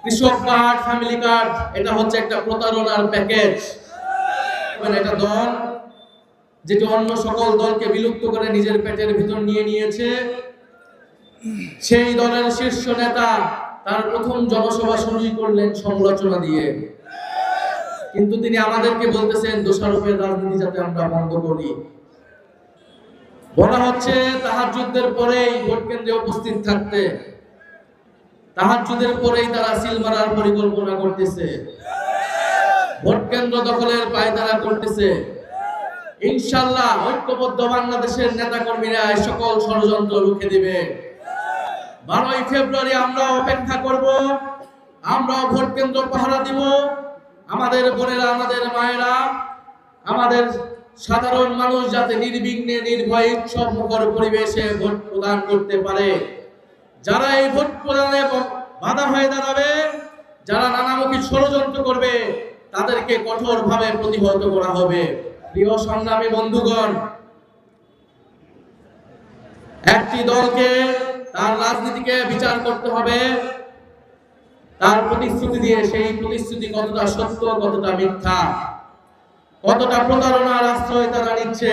কৃষক card, family card, এটা হচ্ছে একটা প্রতারণার প্যাকেজ। মানে এটা দল যেটা অন্য সকল দলকে বিলুপ্ত করে নিজের পেটের ভিতর নিয়ে নিয়েছে। সেই দলের শীর্ষ নেতা তার প্রথম জনসভা শুরুই করলেন সমালোচনা দিয়ে, কিন্তু তিনি আমাদেরকে বলতেছেন দোষারোপের রাজনীতি যাতে আমরা বন্ধ করি। বলা হচ্ছে তাহাজ্জুদের পরেই ভোট কেন্দ্রে উপস্থিত থাকতে, তাহাজ্জুদের পরেই তারা সিল মারার পরিকল্পনা করতেছে, ভোট কেন্দ্র দখলের পায়তারা করতেছে। ইনশাআল্লাহ ঐক্যবদ্ধ বাংলাদেশের নেতাকর্মীরা এই সকল ষড়যন্ত্র রুখে দিবে। 12ই ফেব্রুয়ারি আমরা অপেক্ষা করব, আমরা ভোট কেন্দ্র পাহারা দিব। আমাদের বোনেরা, আমাদের মায়েরা, আমাদের সাধারণ মানুষ যাতে নির্বিঘ্নে নির্ভয়ে উৎসব মুখর পরিবেশে ভোট প্রদান করতে পারে। যারা এই ভোট প্রদানে বাধা হয়ে দাঁড়াবে, যারা নানামুখী ষড়যন্ত্র করবে, তাদেরকে কঠোরভাবে প্রতিহত করা হবে। প্রিয় সংগ্রামী বন্ধুগণ, একটি দলকে তার রাজনীতিকে বিচার করতে হবে তার প্রতিশ্রুতি দিয়ে। সেই প্রতিশ্রুতি কতটা সত্য, কতটা মিথ্যা, কতটা প্রতারণার আশ্রয় তারা নিচ্ছে।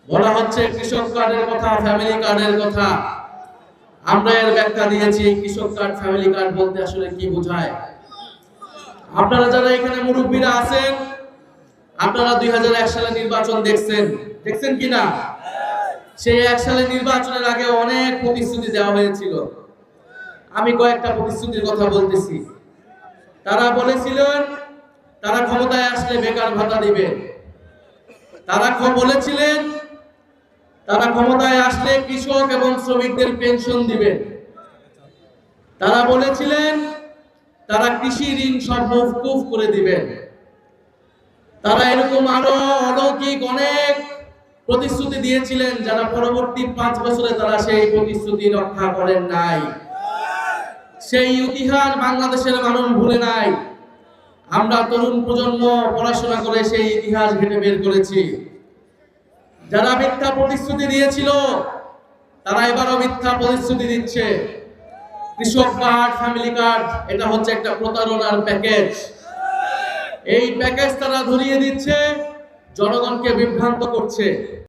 বলা হচ্ছে কৃষক কার্ডের কথা, ফ্যামিলি কার্ডের কথা। আমরা এর ব্যাখ্যা দিয়েছি কৃষক কার্ড, ফ্যামিলি কার্ড বলতে আসলে কি বোঝায়। আপনারা যারা এখানে মুরব্বীরা আছেন, আপনারা 2001 সালে নির্বাচন দেখছেন কিনা? সেই 1 সালে নির্বাচনের আগে অনেক প্রতিশ্রুতি দেওয়া হয়েছিল। আমি কয়েকটা প্রতিশ্রুতির কথা বলতেছি। তারা বলেছিলেন তারা ক্ষমতায় আসলে বেকার ভাতা দিবে। তারা বলেছিলেন তারা ক্ষমতায় আসলে কৃষক এবং শ্রমিকদের পেনশন দিবে। তারা বলেছিলেন তারা কৃষি ঋণ সব মওকুফ করে দিবেন। তারা এরকম আরো অলৌকিক অনেক প্রতিশ্রুতি দিয়েছিলেন, যারা পরবর্তী 5 বছরে তারা সেই প্রতিশ্রুতি রক্ষা করেন নাই। সেই ইতিহাস বাংলাদেশের মানুষ ভুলে নাই। আমরা তরুণ প্রজন্ম পড়াশোনা করে সেই ইতিহাস ঘেটে বের করেছি। যারা মিথ্যা প্রতিশ্রুতি দিয়েছিল তারা এবারও মিথ্যা প্রতিশ্রুতি দিচ্ছে। কৃষক কার্ড, ফ্যামিলি কার্ড, এটা হচ্ছে একটা প্রতারণার প্যাকেজ। এই প্যাকেজ তারা ধরিয়ে দিচ্ছে, জনগণকে বিভ্রান্ত করছে।